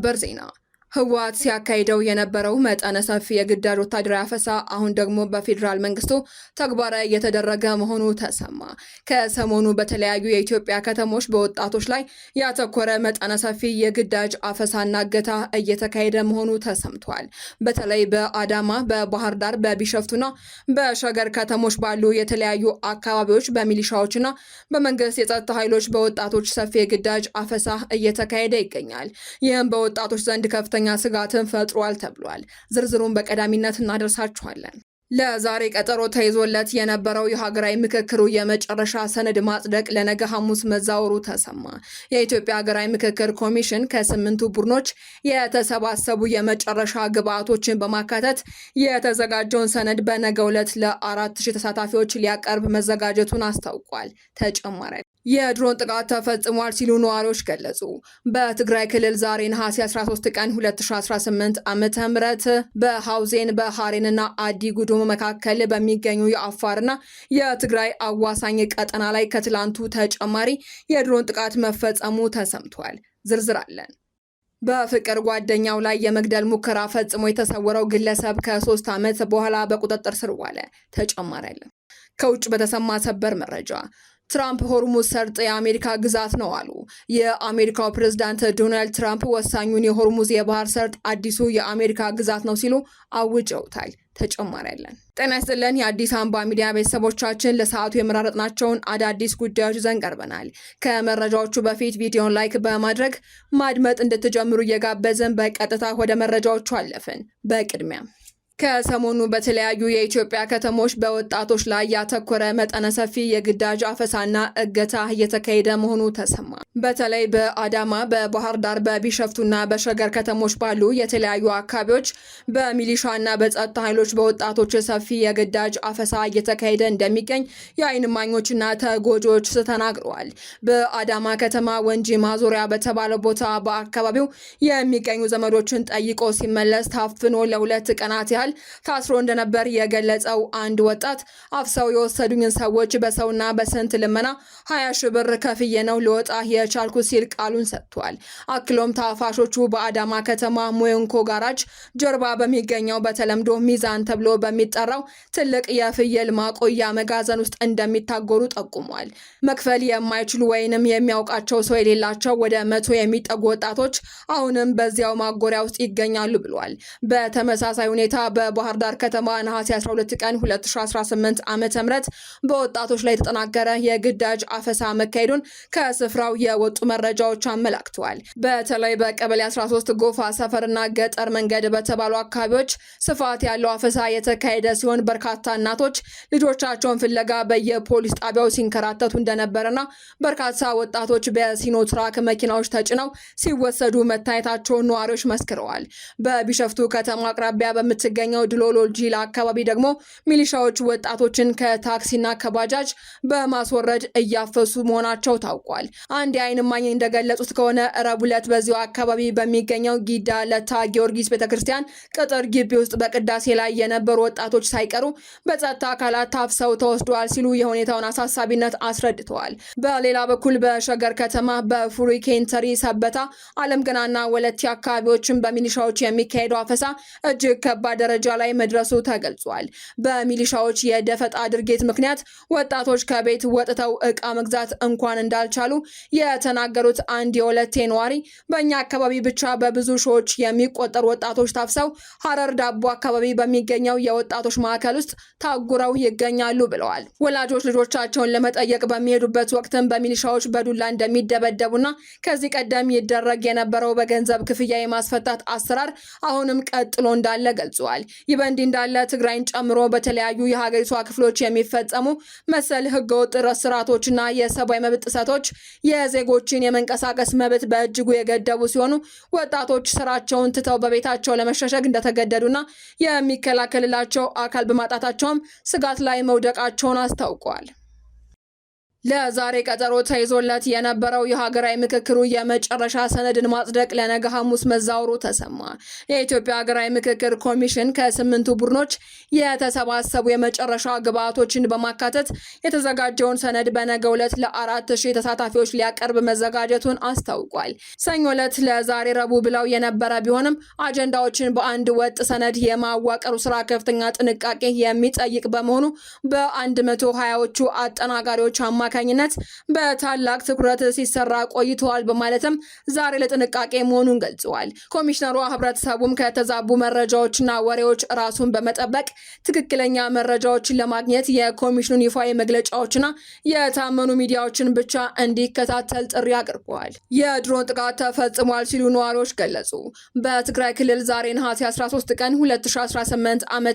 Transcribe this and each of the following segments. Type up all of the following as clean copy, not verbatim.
ሰበር ዜና ህወሓት ሲያካሂደው የነበረው መጠነ ሰፊ የግዳጅ ወታደራዊ አፈሳ አሁን ደግሞ በፌዴራል መንግስቱ ተግባራዊ እየተደረገ መሆኑ ተሰማ። ከሰሞኑ በተለያዩ የኢትዮጵያ ከተሞች በወጣቶች ላይ ያተኮረ መጠነ ሰፊ የግዳጅ አፈሳና እገታ እየተካሄደ መሆኑ ተሰምቷል። በተለይ በአዳማ፣ በባህር ዳር፣ በቢሸፍቱና በሸገር ከተሞች ባሉ የተለያዩ አካባቢዎች በሚሊሻዎችና በመንግስት የጸጥታ ኃይሎች በወጣቶች ሰፊ የግዳጅ አፈሳ እየተካሄደ ይገኛል። ይህም በወጣቶች ዘንድ ከፍተኛ ስጋትን ፈጥሯል ተብሏል። ዝርዝሩን በቀዳሚነት እናደርሳችኋለን። ለዛሬ ቀጠሮ ተይዞለት የነበረው የሀገራዊ ምክክሩ የመጨረሻ ሰነድ ማጽደቅ ለነገ ሐሙስ መዛወሩ ተሰማ። የኢትዮጵያ ሀገራዊ ምክክር ኮሚሽን ከ8ቱ ቡድኖች የተሰባሰቡ የመጨረሻ ግብዓቶችን በማካተት የተዘጋጀውን ሰነድ በነገው ዕለት ለ4000 ተሳታፊዎች ሊያቀርብ መዘጋጀቱን አስታውቋል። ተጨማሪ የድሮን ጥቃት ተፈጽሟል ሲሉ ነዋሪዎች ገለጹ። በትግራይ ክልል ዛሬ ነሐሴ 13 ቀን 2018 ዓ.ም በሐውዜን በሐሬንና አዲ ጉዱም መካከል በሚገኙ የአፋርና የትግራይ አዋሳኝ ቀጠና ላይ ከትላንቱ ተጨማሪ የድሮን ጥቃት መፈጸሙ ተሰምቷል። ዝርዝር አለን። በፍቅር ጓደኛው ላይ የመግደል ሙከራ ፈጽሞ የተሰወረው ግለሰብ ከ3 ዓመት በኋላ በቁጥጥር ስር ዋለ። ተጨማሪ አለን። ከውጭ በተሰማ ሰበር መረጃ ትራምፕ ሆርሙዝ ሰርጥ የአሜሪካ ግዛት ነው አሉ። የአሜሪካው ፕሬዝዳንት ዶናልድ ትራምፕ ወሳኙን የሆርሙዝ የባህር ሰርጥ አዲሱ የአሜሪካ ግዛት ነው ሲሉ አውጀውታል። ተጨማሪ ያለን። ጤና ይስጥልን የአዲስ አምባ ሚዲያ ቤተሰቦቻችን፣ ለሰዓቱ የመራረጥናቸውን አዳዲስ ጉዳዮች ይዘን ቀርበናል። ከመረጃዎቹ በፊት ቪዲዮን ላይክ በማድረግ ማድመጥ እንድትጀምሩ እየጋበዝን በቀጥታ ወደ መረጃዎቹ አለፍን። በቅድሚያ ከሰሞኑ በተለያዩ የኢትዮጵያ ከተሞች በወጣቶች ላይ ያተኮረ መጠነ ሰፊ የግዳጅ አፈሳና እገታ እየተካሄደ መሆኑ ተሰማ። በተለይ በአዳማ፣ በባህር ዳር፣ በቢሸፍቱና በሸገር ከተሞች ባሉ የተለያዩ አካባቢዎች በሚሊሻና በጸጥታ ኃይሎች በወጣቶች ሰፊ የግዳጅ አፈሳ እየተካሄደ እንደሚገኝ የዓይን እማኞችና ተጎጂዎች ተናግረዋል። በአዳማ ከተማ ወንጂ ማዞሪያ በተባለ ቦታ በአካባቢው የሚገኙ ዘመዶችን ጠይቆ ሲመለስ ታፍኖ ለ2 ቀናት ያህል ታስሮ እንደነበር የገለጸው አንድ ወጣት አፍሰው የወሰዱኝን ሰዎች በሰውና በስንት ልመና 20 ሺህ ብር ከፍዬ ነው ልወጣ የቻልኩ ሲል ቃሉን ሰጥቷል። አክሎም ታፋሾቹ በአዳማ ከተማ ሞዮንኮ ጋራጅ ጀርባ በሚገኘው በተለምዶ ሚዛን ተብሎ በሚጠራው ትልቅ የፍየል ማቆያ መጋዘን ውስጥ እንደሚታጎሩ ጠቁሟል። መክፈል የማይችሉ ወይንም የሚያውቃቸው ሰው የሌላቸው ወደ 100 የሚጠጉ ወጣቶች አሁንም በዚያው ማጎሪያ ውስጥ ይገኛሉ ብሏል። በተመሳሳይ ሁኔታ በባህር ዳር ከተማ ነሐሴ 12 ቀን 2018 ዓ.ም በወጣቶች ላይ የተጠናከረ የግዳጅ አፈሳ መካሄዱን ከስፍራው የወጡ መረጃዎች አመላክተዋል። በተለይ በቀበሌ 13 ጎፋ ሰፈርና ገጠር መንገድ በተባሉ አካባቢዎች ስፋት ያለው አፈሳ የተካሄደ ሲሆን በርካታ እናቶች ልጆቻቸውን ፍለጋ በየፖሊስ ጣቢያው ሲንከራተቱ እንደነበረና በርካታ ወጣቶች በሲኖትራክ መኪናዎች ተጭነው ሲወሰዱ መታየታቸውን ነዋሪዎች መስክረዋል። በቢሸፍቱ ከተማ አቅራቢያ በምትገኘው ድሎሎል ጂላ አካባቢ ደግሞ ሚሊሻዎች ወጣቶችን ከታክሲና ከባጃጅ በማስወረድ እያፈሱ መሆናቸው ታውቋል። አንድ የዓይን እማኝ እንደገለጹት ከሆነ ረቡዕ ዕለት በዚሁ አካባቢ በሚገኘው ጊዳ ለታ ጊዮርጊስ ቤተክርስቲያን ቅጥር ግቢ ውስጥ በቅዳሴ ላይ የነበሩ ወጣቶች ሳይቀሩ በጸጥታ አካላት ታፍሰው ተወስደዋል ሲሉ የሁኔታውን አሳሳቢነት አስረድተዋል። በሌላ በኩል በሸገር ከተማ በፉሪ ኬንተሪ፣ ሰበታ፣ አለም ገናና ወለቲ አካባቢዎችን በሚሊሻዎች የሚካሄደው አፈሳ እጅግ ከባድ ደረጃ ላይ መድረሱ ተገልጿል። በሚሊሻዎች የደፈጣ ድርጊት ምክንያት ወጣቶች ከቤት ወጥተው ዕቃ መግዛት እንኳን እንዳልቻሉ የተናገሩት አንድ የወለቴ ነዋሪ በእኛ አካባቢ ብቻ በብዙ ሺዎች የሚቆጠሩ ወጣቶች ታፍሰው ሐረር ዳቦ አካባቢ በሚገኘው የወጣቶች ማዕከል ውስጥ ታጉረው ይገኛሉ ብለዋል። ወላጆች ልጆቻቸውን ለመጠየቅ በሚሄዱበት ወቅትም በሚሊሻዎች በዱላ እንደሚደበደቡና ከዚህ ቀደም ይደረግ የነበረው በገንዘብ ክፍያ የማስፈታት አሰራር አሁንም ቀጥሎ እንዳለ ገልጿል። ይህ በእንዲህ እንዳለ ትግራይን ጨምሮ በተለያዩ የሀገሪቷ ክፍሎች የሚፈጸሙ መሰል ህገወጥ እስራቶችና የሰብአዊ መብት ጥሰቶች የዜጎችን የመንቀሳቀስ መብት በእጅጉ የገደቡ ሲሆኑ ወጣቶች ስራቸውን ትተው በቤታቸው ለመሸሸግ እንደተገደዱና የሚከላከልላቸው አካል በማጣታቸውም ስጋት ላይ መውደቃቸውን አስታውቀዋል። ለዛሬ ቀጠሮ ተይዞለት የነበረው የሀገራዊ ምክክሩ የመጨረሻ ሰነድን ማጽደቅ ለነገ ሐሙስ መዛወሩ ተሰማ። የኢትዮጵያ ሀገራዊ ምክክር ኮሚሽን ከ8 ቡድኖች የተሰባሰቡ የመጨረሻ ግብዓቶችን በማካተት የተዘጋጀውን ሰነድ በነገው ዕለት ለ4000 ተሳታፊዎች ሊያቀርብ መዘጋጀቱን አስታውቋል። ሰኞ ዕለት ለዛሬ ረቡዕ ብለው የነበረ ቢሆንም አጀንዳዎችን በአንድ ወጥ ሰነድ የማዋቀሩ ስራ ከፍተኛ ጥንቃቄ የሚጠይቅ በመሆኑ በ120ዎቹ አጠናጋሪዎች አማካኝነት በታላቅ ትኩረት ሲሰራ ቆይተዋል በማለትም ዛሬ ለጥንቃቄ መሆኑን ገልጸዋል። ኮሚሽነሩ ህብረተሰቡም ከተዛቡ መረጃዎችና ወሬዎች ራሱን በመጠበቅ ትክክለኛ መረጃዎችን ለማግኘት የኮሚሽኑን ይፋዊ መግለጫዎችና የታመኑ ሚዲያዎችን ብቻ እንዲከታተል ጥሪ አቅርበዋል። የድሮን ጥቃት ተፈጽሟል ሲሉ ነዋሪዎች ገለጹ። በትግራይ ክልል ዛሬ ነሐሴ 13 ቀን 2018 ዓ.ም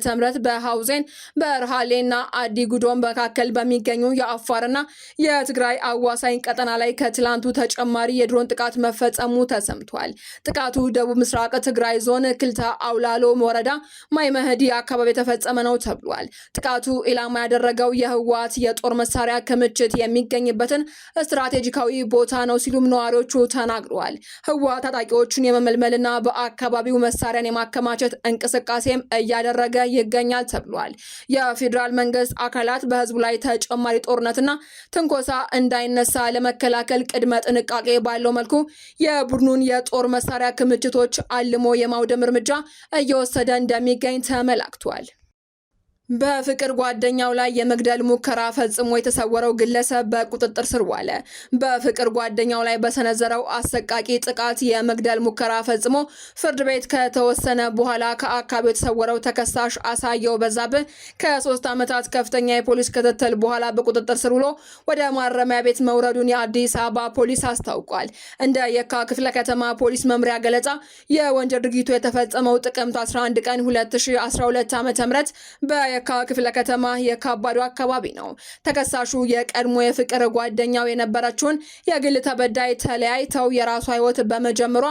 በሐውዜን በርሃሌና አዲ ጉዶም መካከል በሚገኙ የአፋርና የትግራይ አዋሳኝ ቀጠና ላይ ከትላንቱ ተጨማሪ የድሮን ጥቃት መፈጸሙ ተሰምቷል። ጥቃቱ ደቡብ ምስራቅ ትግራይ ዞን ክልተ አውላሎ ወረዳ ማይመህዲ አካባቢ የተፈጸመ ነው ተብሏል። ጥቃቱ ኢላማ ያደረገው የህወሓት የጦር መሳሪያ ክምችት የሚገኝበትን ስትራቴጂካዊ ቦታ ነው ሲሉም ነዋሪዎቹ ተናግረዋል። ህወሓት ታጣቂዎቹን የመመልመልና በአካባቢው መሳሪያን የማከማቸት እንቅስቃሴም እያደረገ ይገኛል ተብሏል። የፌዴራል መንግስት አካላት በህዝቡ ላይ ተጨማሪ ጦርነትና ትንኮሳ እንዳይነሳ ለመከላከል ቅድመ ጥንቃቄ ባለው መልኩ የቡድኑን የጦር መሳሪያ ክምችቶች አልሞ የማውደም እርምጃ እየወሰደ እንደሚገኝ ተመላክቷል። በፍቅር ጓደኛው ላይ የመግደል ሙከራ ፈጽሞ የተሰወረው ግለሰብ በቁጥጥር ስር ዋለ። በፍቅር ጓደኛው ላይ በሰነዘረው አሰቃቂ ጥቃት የመግደል ሙከራ ፈጽሞ ፍርድ ቤት ከተወሰነ በኋላ ከአካባቢው የተሰወረው ተከሳሽ አሳየው በዛብህ ከ3 ዓመታት ከፍተኛ የፖሊስ ክትትል በኋላ በቁጥጥር ስር ውሎ ወደ ማረሚያ ቤት መውረዱን የአዲስ አበባ ፖሊስ አስታውቋል። እንደ የካ ክፍለ ከተማ ፖሊስ መምሪያ ገለጻ የወንጀል ድርጊቱ የተፈጸመው ጥቅምት 11 ቀን 2012 ዓ.ም የካ ክፍለ ከተማ የካባዱ አካባቢ ነው። ተከሳሹ የቀድሞ የፍቅር ጓደኛው የነበረችውን የግል ተበዳይ ተለያይተው የራሷ ህይወት በመጀመሯ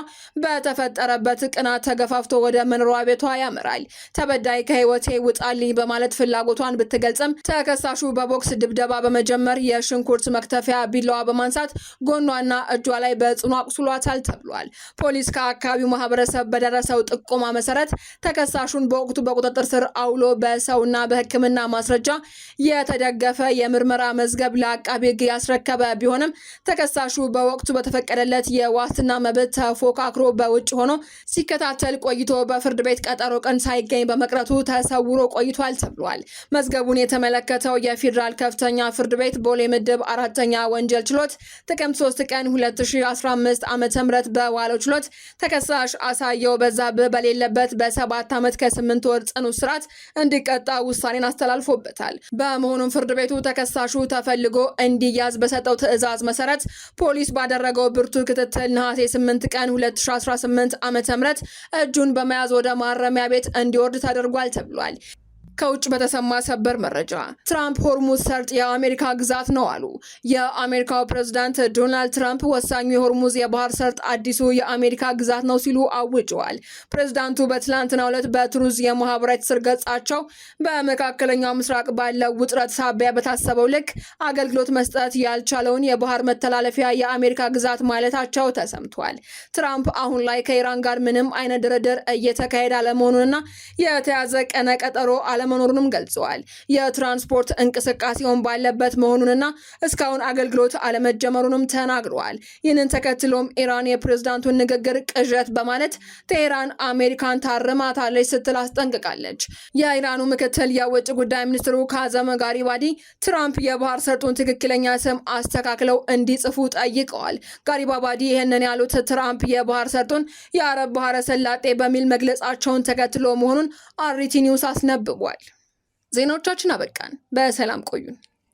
በተፈጠረበት ቅናት ተገፋፍቶ ወደ መኖሪያ ቤቷ ያመራል። ተበዳይ ከህይወቴ ውጣልኝ በማለት ፍላጎቷን ብትገልጽም ተከሳሹ በቦክስ ድብደባ በመጀመር የሽንኩርት መክተፊያ ቢላዋ በማንሳት ጎኗና እጇ ላይ በጽኑ አቁስሏታል ተብሏል። ፖሊስ ከአካባቢው ማህበረሰብ በደረሰው ጥቆማ መሰረት ተከሳሹን በወቅቱ በቁጥጥር ስር አውሎ በሰውና በሕክምና ማስረጃ የተደገፈ የምርመራ መዝገብ ለአቃቤ ሕግ ያስረከበ ቢሆንም ተከሳሹ በወቅቱ በተፈቀደለት የዋስትና መብት ተፎካክሮ በውጭ ሆኖ ሲከታተል ቆይቶ በፍርድ ቤት ቀጠሮ ቀን ሳይገኝ በመቅረቱ ተሰውሮ ቆይቷል ተብሏል። መዝገቡን የተመለከተው የፌዴራል ከፍተኛ ፍርድ ቤት ቦሌ ምድብ 4ኛ ወንጀል ችሎት ጥቅምት 3 ቀን 2015 ዓ.ም በዋለው ችሎት ተከሳሽ አሳየው በዛብህ በሌለበት በ7 ዓመት ከ8 ወር ጽኑ እስራት እንዲቀጣ ውሳኔን አስተላልፎበታል። በመሆኑም ፍርድ ቤቱ ተከሳሹ ተፈልጎ እንዲያዝ በሰጠው ትዕዛዝ መሰረት ፖሊስ ባደረገው ብርቱ ክትትል ነሐሴ 8 ቀን 2018 ዓ.ም እጁን በመያዝ ወደ ማረሚያ ቤት እንዲወርድ ተደርጓል ተብሏል። ከውጭ በተሰማ ሰበር መረጃ ትራምፕ ሆርሙዝ ሰርጥ የአሜሪካ ግዛት ነው አሉ። የአሜሪካው ፕሬዝዳንት ዶናልድ ትራምፕ ወሳኙ የሆርሙዝ የባህር ሰርጥ አዲሱ የአሜሪካ ግዛት ነው ሲሉ አውጀዋል። ፕሬዝዳንቱ በትላንትናው ዕለት በትሩዝ የማህበራዊ ትስስር ገጻቸው በመካከለኛው ምስራቅ ባለው ውጥረት ሳቢያ በታሰበው ልክ አገልግሎት መስጠት ያልቻለውን የባህር መተላለፊያ የአሜሪካ ግዛት ማለታቸው ተሰምቷል። ትራምፕ አሁን ላይ ከኢራን ጋር ምንም አይነት ድርድር እየተካሄደ አለመሆኑንና የተያዘ ቀነ ቀጠሮ መኖሩንም ገልጸዋል። የትራንስፖርት እንቅስቃሴውን ባለበት መሆኑንና እስካሁን አገልግሎት አለመጀመሩንም ተናግረዋል። ይህንን ተከትሎም ኢራን የፕሬዝዳንቱን ንግግር ቅዠት በማለት ቴህራን አሜሪካን ታርማታለች ስትል አስጠንቅቃለች። የኢራኑ ምክትል የውጭ ጉዳይ ሚኒስትሩ ካዘም ጋሪባዲ ትራምፕ የባህር ሰርጡን ትክክለኛ ስም አስተካክለው እንዲጽፉ ጠይቀዋል። ጋሪባዲ ይህንን ያሉት ትራምፕ የባህር ሰርጡን የአረብ ባህረ ሰላጤ በሚል መግለጻቸውን ተከትሎ መሆኑን አርቲ ኒውስ አስነብቧል። ዜናዎቻችን አበቃን። በሰላም ቆዩን።